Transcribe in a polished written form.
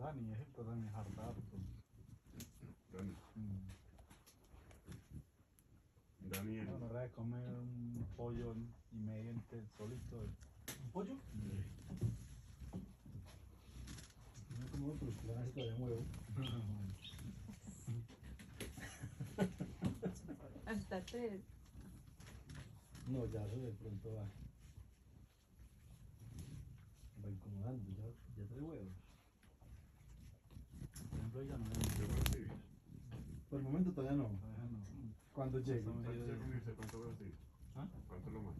Dani, esto Dani es harto. Dani. Daniel. No, la verdad es comer un pollo y medio solito. ¿Un pollo? No como otro, que la necesito de huevo. Hasta 3. No, ya eso de pronto va incomodando, ya 3 huevos. Por ejemplo, ya no ¿Yo lo recibí? Por el momento todavía no. Todavía no. Cuando llegue. ¿Cuánto se comienza? ¿Cuánto lo recibí? ¿Ah? ¿Cuánto lo más?